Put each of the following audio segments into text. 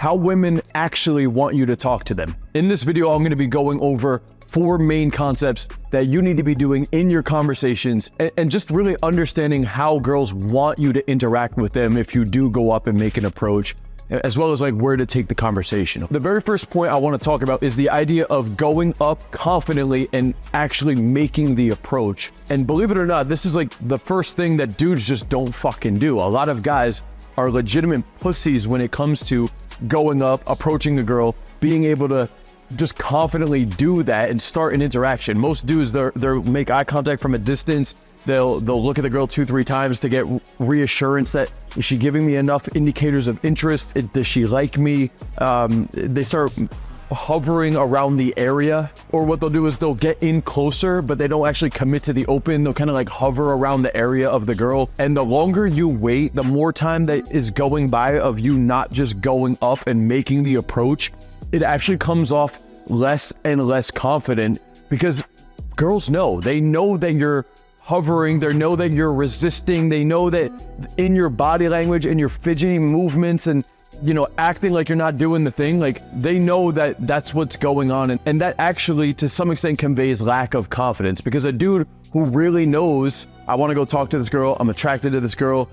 how women actually want you to talk to them. In this video, I'm going to be going over 4 main concepts that you need to be doing in your conversations and just really understanding how girls want you to interact with them if you do go up and make an approach, as well as like where to take the conversation. The very first point I want to talk about is the idea of going up confidently and actually making the approach. And believe it or not, this is like the first thing that dudes just don't fucking do. A lot of guys are legitimate pussies when it comes to going up, approaching a girl, being able to just confidently do that and start an interaction. Most dudes, they'll make eye contact from a distance. They'll look at the girl 2-3 times to get reassurance that, is she giving me enough indicators of interest? Does she like me? They start hovering around the area, or what they'll do is they'll get in closer, but they don't actually commit to the open. They'll kind of like hover around the area of the girl. And the longer you wait, the more time that is going by of you not just going up and making the approach, it actually comes off less and less confident, because girls know. They know that you're hovering, they know that you're resisting, they know that in your body language and your fidgeting movements and, you know, acting like you're not doing the thing, like they know that that's what's going on. And that actually to some extent conveys lack of confidence, because a dude who really knows, I want to go talk to this girl, I'm attracted to this girl,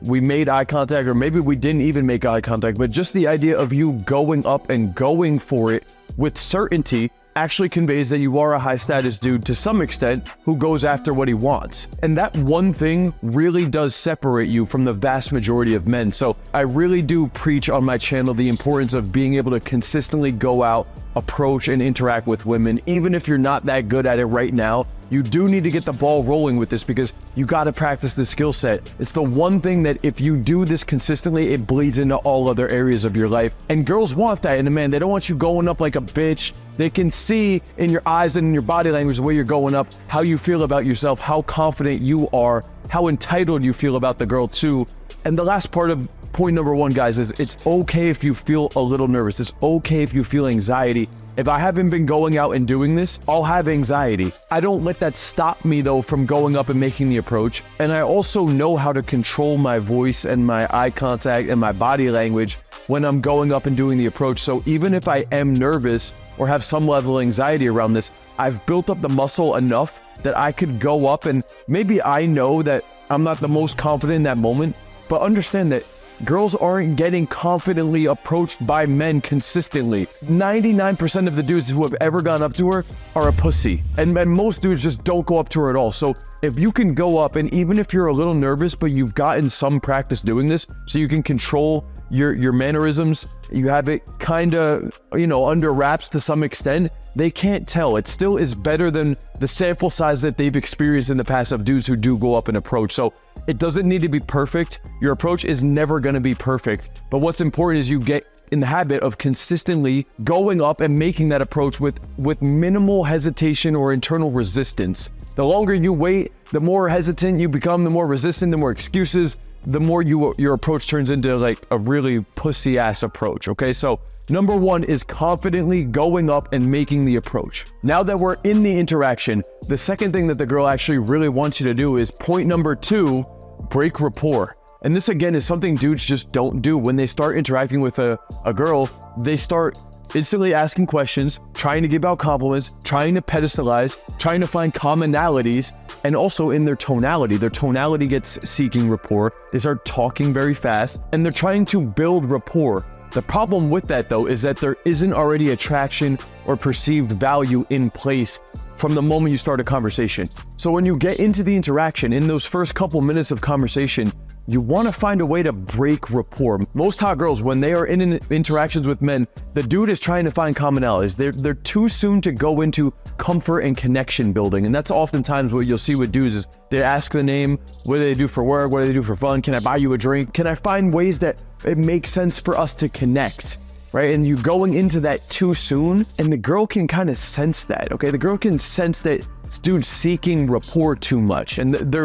we made eye contact, or maybe we didn't even make eye contact, but just the idea of you going up and going for it with certainty actually conveys that you are a high status dude to some extent who goes after what he wants. And that one thing really does separate you from the vast majority of men. So I really do preach on my channel the importance of being able to consistently go out, approach and interact with women. Even if you're not that good at it right now, you do need to get the ball rolling with this, because you got to practice the skill set. It's the one thing that if you do this consistently, it bleeds into all other areas of your life. And girls want that in a man. They don't want you going up like a bitch. They can see in your eyes and in your body language the way you're going up, how you feel about yourself, how confident you are, how entitled you feel about the girl too. And the last part of point number 1, guys, is it's okay if you feel a little nervous. It's okay if you feel anxiety. If I haven't been going out and doing this, I'll have anxiety. I don't let that stop me though from going up and making the approach. And I also know how to control my voice and my eye contact and my body language when I'm going up and doing the approach. So even if I am nervous or have some level of anxiety around this, I've built up the muscle enough that I could go up, and maybe I know that I'm not the most confident in that moment, but understand that girls aren't getting confidently approached by men consistently. 99% of the dudes who have ever gone up to her are a pussy. And most dudes just don't go up to her at all. So if you can go up, and even if you're a little nervous, but you've gotten some practice doing this, so you can control your mannerisms, you have it kind of, you know, under wraps to some extent, they can't tell. It still is better than the sample size that they've experienced in the past of dudes who do go up and approach. So it doesn't need to be perfect. Your approach is never going to be perfect. But what's important is you get in the habit of consistently going up and making that approach with minimal hesitation or internal resistance. The longer you wait, the more hesitant you become, the more resistant, the more excuses, the more your approach turns into like a really pussy ass approach. Okay, so number 1 is confidently going up and making the approach. Now that we're in the interaction, the second thing that the girl actually really wants you to do is point number 2, break rapport. And this again is something dudes just don't do. When they start interacting with a girl, they start instantly asking questions, trying to give out compliments, trying to pedestalize, trying to find commonalities, and also in their tonality gets seeking rapport. They start talking very fast, and they're trying to build rapport. The problem with that though is that there isn't already attraction or perceived value in place from the moment you start a conversation. So when you get into the interaction, in those first couple minutes of conversation, you want to find a way to break rapport. Most hot girls, when they are in interactions with men, the dude is trying to find commonalities. They're too soon to go into comfort and connection building. And that's oftentimes what you'll see with dudes is they ask the name, what do they do for work, what do they do for fun, can I buy you a drink? Can I find ways that it makes sense for us to connect? Right? And you going into that too soon, and the girl can kind of sense that, okay? The girl can sense that this dude's seeking rapport too much, and they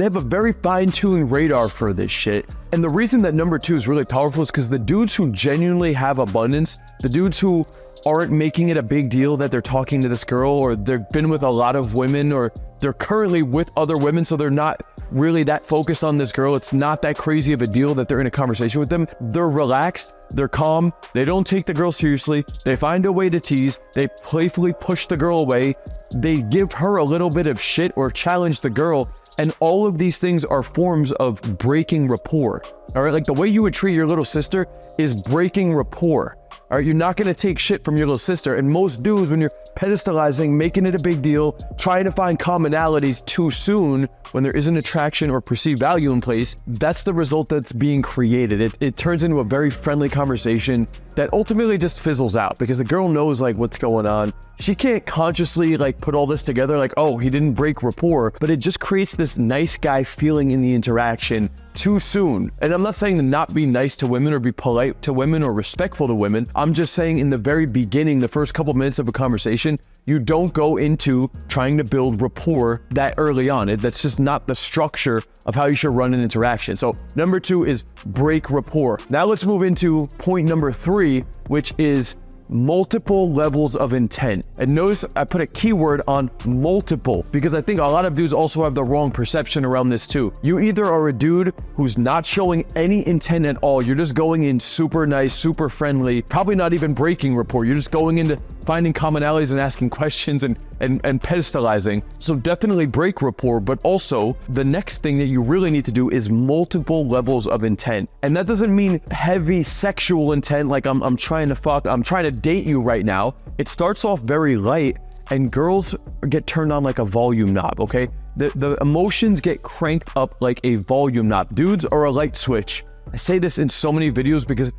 have a very fine-tuned radar for this shit. And the reason that number 2 is really powerful is because the dudes who genuinely have abundance, the dudes who aren't making it a big deal that they're talking to this girl, or they've been with a lot of women, or they're currently with other women, so they're not really that focused on this girl. It's not that crazy of a deal that they're in a conversation with them. They're relaxed, they're calm, they don't take the girl seriously, they find a way to tease, they playfully push the girl away, they give her a little bit of shit or challenge the girl. And all of these things are forms of breaking rapport. All right, like the way you would treat your little sister is breaking rapport. All right, you're not gonna take shit from your little sister. And most dudes, when you're pedestalizing, making it a big deal, trying to find commonalities too soon when there isn't attraction or perceived value in place, that's the result that's being created. It turns into a very friendly conversation that ultimately just fizzles out because the girl knows like what's going on. She can't consciously like put all this together like, oh, he didn't break rapport, but it just creates this nice guy feeling in the interaction too soon. And I'm not saying to not be nice to women or be polite to women or respectful to women. I'm just saying in the very beginning, the first couple minutes of a conversation, you don't go into trying to build rapport that early on. That's just not the structure of how you should run an interaction. So number 2 is break rapport. Now let's move into point number 3, which is multiple levels of intent. And notice I put a keyword on multiple because I think a lot of dudes also have the wrong perception around this too. You either are a dude who's not showing any intent at all. You're just going in super nice, super friendly, probably not even breaking rapport. You're just going into finding commonalities and asking questions and pedestalizing. So definitely break rapport, but also the next thing that you really need to do is multiple levels of intent. And that doesn't mean heavy sexual intent, like I'm trying to fuck, I'm trying to date you right now. It starts off very light and girls get turned on like a volume knob, okay? The emotions get cranked up like a volume knob. Dudes are a light switch. I say this in so many videos because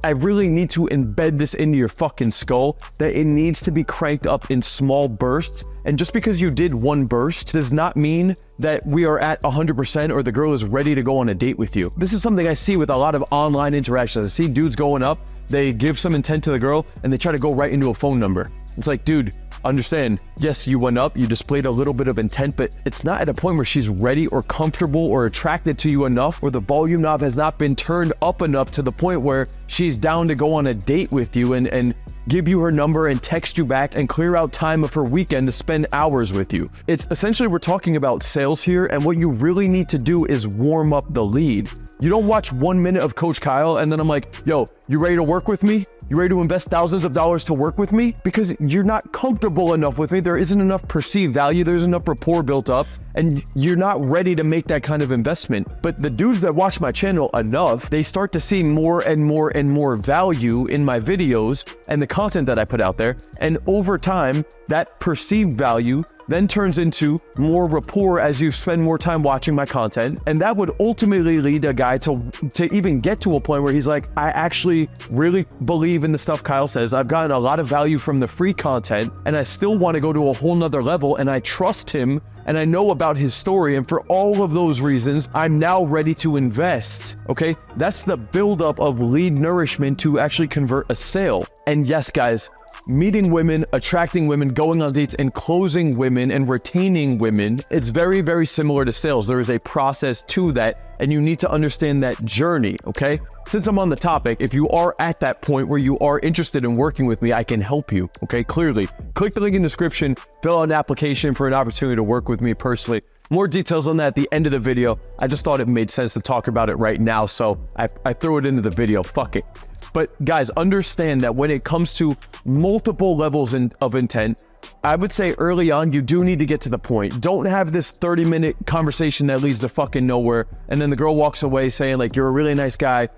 I really need to embed this into your fucking skull that it needs to be cranked up in small bursts. And just because you did one burst does not mean that we are at 100% or the girl is ready to go on a date with you. This is something I see with a lot of online interactions. I see dudes going up, they give some intent to the girl and they try to go right into a phone number. It's like, dude, understand, yes, you went up, you displayed a little bit of intent, but it's not at a point where she's ready or comfortable or attracted to you enough, or the volume knob has not been turned up enough to the point where she's down to go on a date with you and give you her number and text you back and clear out time of her weekend to spend hours with you. It's essentially, we're talking about sales here, and what you really need to do is warm up the lead. You don't watch 1 minute of Coach Kyle and then I'm like, yo, you ready to work with me? You ready to invest thousands of dollars to work with me? Because you're not comfortable enough with me. There isn't enough perceived value. There's enough rapport built up and you're not ready to make that kind of investment. But the dudes that watch my channel enough, they start to see more and more and more value in my videos and the content that I put out there. And over time, that perceived value then turns into more rapport as you spend more time watching my content. And that would ultimately lead a guy to even get to a point where he's like, I actually really believe in the stuff Kyle says. I've gotten a lot of value from the free content and I still want to go to a whole nother level and I trust him and I know about his story. And for all of those reasons, I'm now ready to invest. Okay, that's the buildup of lead nourishment to actually convert a sale. And yes, guys, meeting women, attracting women, going on dates, and closing women and retaining women, it's very, very similar to sales. There is a process to that, and you need to understand that journey, okay? Since I'm on the topic, if you are at that point where you are interested in working with me, I can help you, okay? Clearly, click the link in the description, fill out an application for an opportunity to work with me personally. More details on that at the end of the video. I just thought it made sense to talk about it right now, so I threw it into the video. Fuck it. But guys, understand that when it comes to multiple levels of intent, I would say early on, you do need to get to the point. Don't have this 30-minute conversation that leads to fucking nowhere. And then the girl walks away saying like, you're a really nice guy.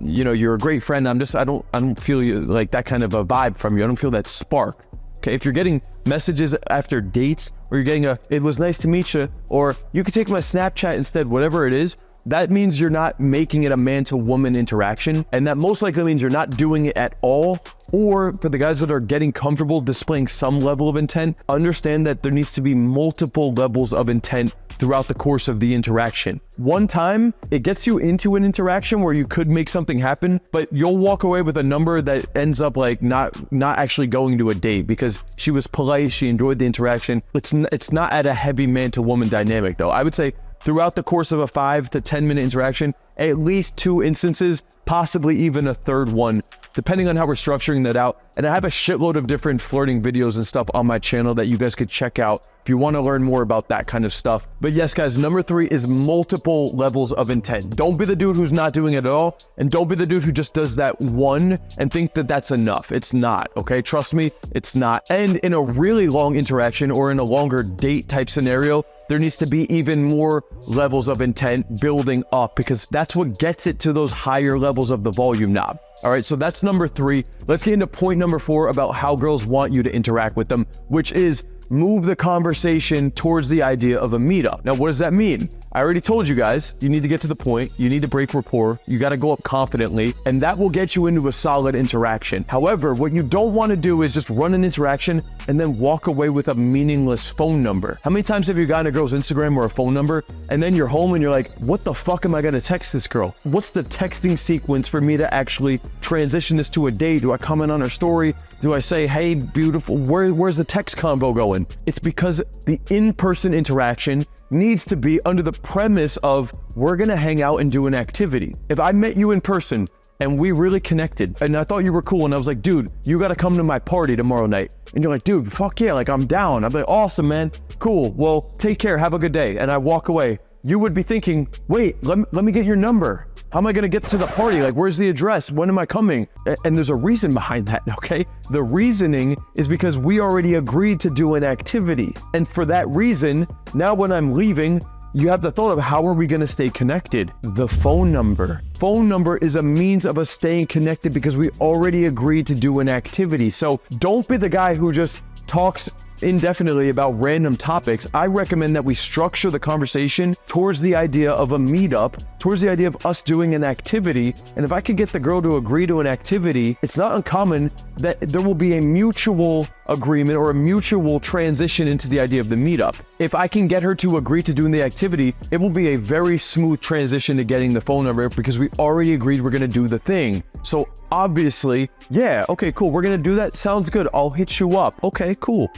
You know, you're a great friend. I don't feel you like that kind of a vibe from you. I don't feel that spark. Okay, if you're getting messages after dates, or you're getting it was nice to meet you, or you could take my Snapchat instead, whatever it is, that means you're not making it a man-to-woman interaction, and that most likely means you're not doing it at all. Or for the guys that are getting comfortable displaying some level of intent, understand that there needs to be multiple levels of intent throughout the course of the interaction. One time, it gets you into an interaction where you could make something happen, but you'll walk away with a number that ends up like not actually going to a date because she was polite, she enjoyed the interaction. It's not at a heavy man-to-woman dynamic though. I would say throughout the course of a 5 to 10 minute interaction, at least 2 instances, possibly even a third one, depending on how we're structuring that out. And I have a shitload of different flirting videos and stuff on my channel that you guys could check out if you want to learn more about that kind of stuff. But yes, guys, number 3 is multiple levels of intent. Don't be the dude who's not doing it at all, and don't be the dude who just does that one and think that that's enough. It's not, okay? Trust me, it's not. And in a really long interaction or in a longer date type scenario, there needs to be even more levels of intent building up, because that's what gets it to those higher levels of the volume knob. All right, so that's number 3. Let's get into point number 4 about how girls want you to interact with them, which is move the conversation towards the idea of a meetup. Now, what does that mean? I already told you guys, you need to get to the point, you need to break rapport, you got to go up confidently, and that will get you into a solid interaction. However, what you don't want to do is just run an interaction and then walk away with a meaningless phone number. How many times have you gotten a girl's Instagram or a phone number, and then you're home and you're like, what the fuck am I going to text this girl? What's the texting sequence for me to actually transition this to a date? Do I comment on her story? Do I say, hey, beautiful, where's the text convo going? It's because the in-person interaction needs to be under the premise of we're gonna hang out and do an activity. If I met you in person and we really connected and I thought you were cool and I was like, dude, you gotta come to my party tomorrow night. And you're like, dude, fuck yeah, like I'm down. I'm like, awesome, man, cool. Well, take care, have a good day. And I walk away. You would be thinking, wait, let me get your number. How am I gonna get to the party? Like, where's the address? When am I coming? And there's a reason behind that, okay? The reasoning is because we already agreed to do an activity. And for that reason, now when I'm leaving, you have the thought of how are we gonna stay connected? The phone number. Phone number is a means of us staying connected because we already agreed to do an activity. So don't be the guy who just talks indefinitely about random topics. I recommend that we structure the conversation towards the idea of a meetup, towards the idea of us doing an activity. And if I could get the girl to agree to an activity, it's not uncommon that there will be a mutual agreement or a mutual transition into the idea of the meetup. If I can get her to agree to doing the activity, it will be a very smooth transition to getting the phone number because we already agreed we're gonna do the thing. So obviously, yeah, okay, cool, we're gonna do that. Sounds good, I'll hit you up. Okay, cool.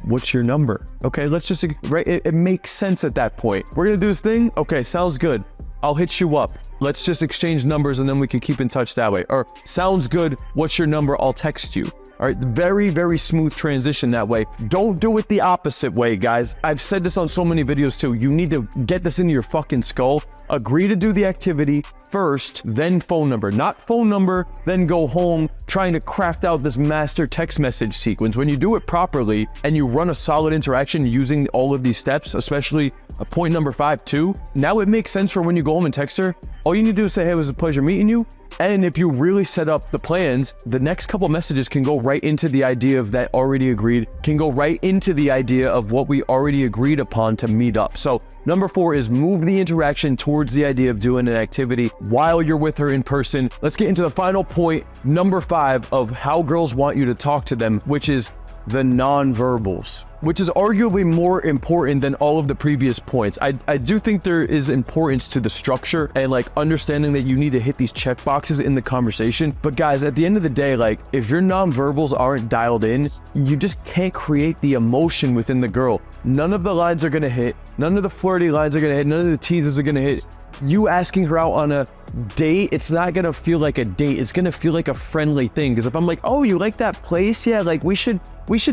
What's your number? Okay, let's just, right, it makes sense at that point. We're gonna do this thing? Okay, sounds good. I'll hit you up. Let's just exchange numbers and then we can keep in touch that way. Or sounds good, what's your number? I'll text you. All right, very, very smooth transition that way. Don't do it the opposite way, guys. I've said this on so many videos too. You need to get this into your fucking skull. Agree to do the activity first, then phone number. Not phone number, then go home trying to craft out this master text message sequence. When you do it properly and you run a solid interaction using all of these steps, especially point number 5 too, now it makes sense for when you go home and text her. All you need to do is say, hey, it was a pleasure meeting you. And if you really set up the plans, the next couple messages can go right into the idea of that already agreed, can go right into the idea of what we already agreed upon to meet up. So number 4 is move the interaction towards the idea of doing an activity while you're with her in person. Let's get into the final point, number 5, of how girls want you to talk to them, which is the non-verbals, which is arguably more important than all of the previous points. I do think there is importance to the structure and like understanding that you need to hit these check boxes in the conversation. But guys, at the end of the day, like if your non-verbals aren't dialed in, you just can't create the emotion within the girl. None of the lines are gonna hit. None of the flirty lines are gonna hit. None of the teases are gonna hit. You asking her out on a date, it's not gonna feel like a date. It's gonna feel like a friendly thing. Because if I'm like, oh, you like that place? Yeah, like we should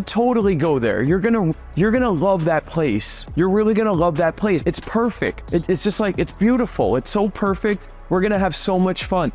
totally go there. You're gonna love that place. You're really gonna love that place. It's perfect. It's just like, it's beautiful. It's so perfect. We're gonna have so much fun.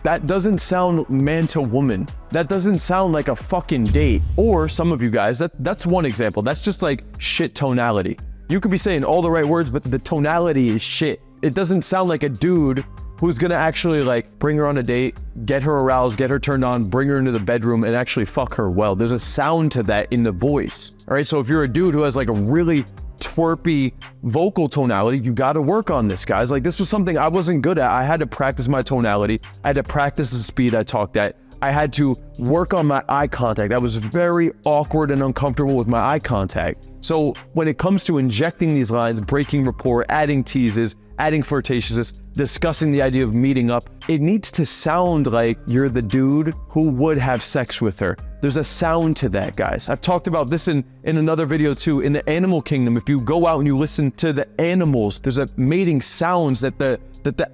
That doesn't sound man to woman. That doesn't sound like a fucking date. Or some of you guys, that's one example. That's just like shit tonality. You could be saying all the right words, but the tonality is shit. It doesn't sound like a dude who's gonna actually like bring her on a date, get her aroused, get her turned on, bring her into the bedroom and actually fuck her well. There's a sound to that in the voice. All right, so if you're a dude who has like a really twerpy vocal tonality, you got to work on this, guys. Like this was something I wasn't good at. I had to practice my tonality. I had to practice the speed I talked at. I had to work on my eye contact. I was very awkward and uncomfortable with my eye contact. So when it comes to injecting these lines, breaking rapport, adding teases, adding flirtatiousness, discussing the idea of meeting up, it needs to sound like you're the dude who would have sex with her. There's a sound to that, guys. I've talked about this in another video too. In the animal kingdom, if you go out and you listen to the animals, there's a mating sounds that the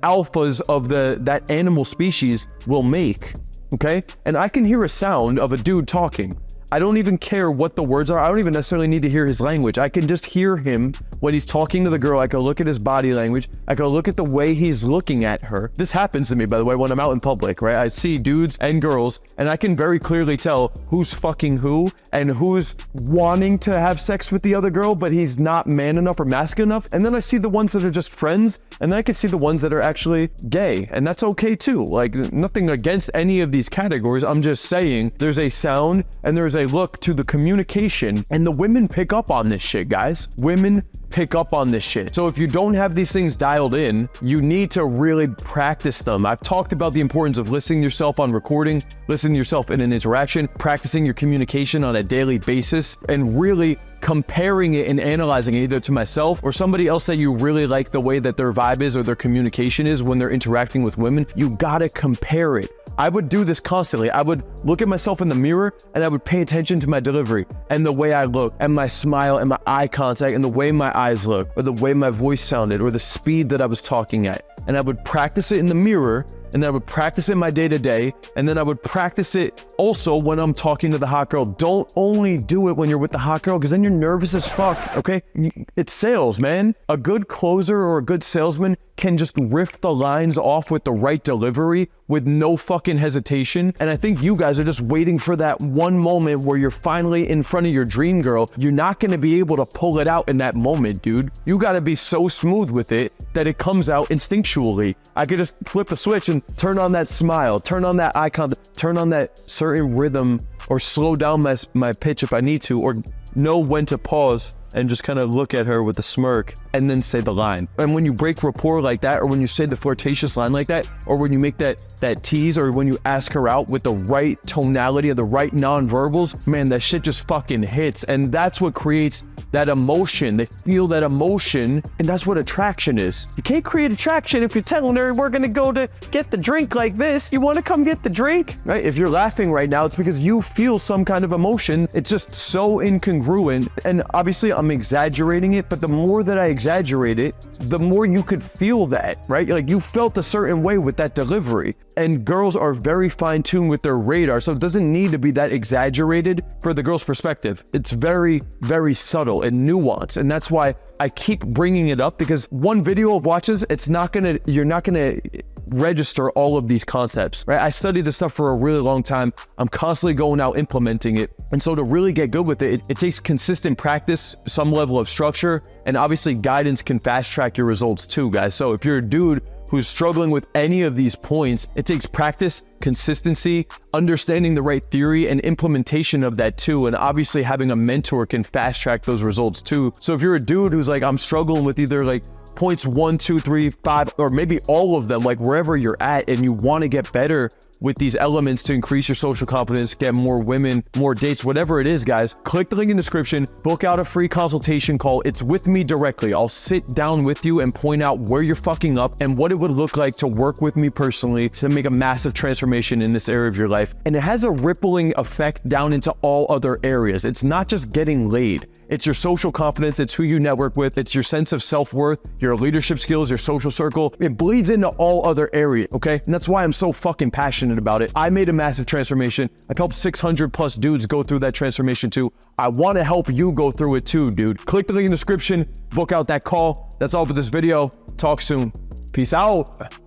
alphas of that animal species will make. okay? And I can hear a sound of a dude talking. I don't even care what the words are. I don't even necessarily need to hear his language. I can just hear him when he's talking to the girl. I can look at his body language. I can look at the way he's looking at her. This happens to me, by the way, when I'm out in public, right? I see dudes and girls, and I can very clearly tell who's fucking who and who's wanting to have sex with the other girl, but he's not man enough or masculine enough. And then I see the ones that are just friends, and then I can see the ones that are actually gay, and that's okay too. Like, nothing against any of these categories. I'm just saying there's a sound and there's a look to the communication, and the women pick up on this shit, guys. Women pick up on this shit. So if you don't have these things dialed in, you need to really practice them. I've talked about the importance of listening to yourself on recording, listening to yourself in an interaction, practicing your communication on a daily basis, and really comparing it and analyzing it either to myself or somebody else that you really like the way that their vibe is or their communication is when they're interacting with women. You gotta compare it. I would do this constantly. I would look at myself in the mirror and I would pay attention to my delivery and the way I look and my smile and my eye contact and the way my eyes look or the way my voice sounded or the speed that I was talking at. And I would practice it in the mirror, and then I would practice it in my day-to-day, and then I would practice it also when I'm talking to the hot girl. Don't only do it when you're with the hot girl, because then you're nervous as fuck, okay? It's sales, man. A good closer or a good salesman can just riff the lines off with the right delivery with no fucking hesitation. And I think you guys are just waiting for that one moment where you're finally in front of your dream girl. You're not gonna be able to pull it out in that moment, dude. You gotta be so smooth with it that it comes out instinctually. I could just flip a switch and turn on that smile, turn on that eye contact, turn on that certain rhythm, or slow down my pitch if I need to, or know when to pause and just kind of look at her with a smirk and then say the line. And when you break rapport like that, or when you say the flirtatious line like that, or when you make that tease, or when you ask her out with the right tonality or the right nonverbals, man, that shit just fucking hits. And that's what creates that emotion. They feel that emotion, and that's what attraction is. You can't create attraction if you're telling her we're gonna go to get the drink like this. You wanna come get the drink, right? If you're laughing right now, it's because you feel some kind of emotion. It's just so incongruent. And obviously I'm exaggerating it, but the more that I exaggerate it, the more you could feel that, right? Like you felt a certain way with that delivery. And girls are very fine-tuned with their radar, so it doesn't need to be that exaggerated for the girl's perspective. It's very, very subtle and nuanced, and that's why I keep bringing it up, because one video of watches, you're not gonna register all of these concepts, right? I studied this stuff for a really long time. I'm constantly going out implementing it. And so to really get good with it, it takes consistent practice, some level of structure, and obviously guidance can fast track your results too, guys. So if you're a dude who's struggling with any of these points, it takes practice, consistency, understanding the right theory, and implementation of that too. And obviously having a mentor can fast track those results too. So if you're a dude who's like, I'm struggling with either like points 1, 2, 3, 5, or maybe all of them, like wherever you're at, and you want to get better with these elements to increase your social confidence, get more women, more dates, whatever it is, guys, click the link in the description, book out a free consultation call. It's with me directly. I'll sit down with you and point out where you're fucking up and what it would look like to work with me personally to make a massive transformation in this area of your life. And it has a rippling effect down into all other areas. It's not just getting laid. It's your social confidence. It's who you network with. It's your sense of self-worth, your leadership skills, your social circle. It bleeds into all other areas, okay? And that's why I'm so fucking passionate about it. I made a massive transformation. I've helped 600 plus dudes go through that transformation too. I want to help you go through it too, dude. Click the link in the description, book out that call. That's all for this video. Talk soon. Peace out.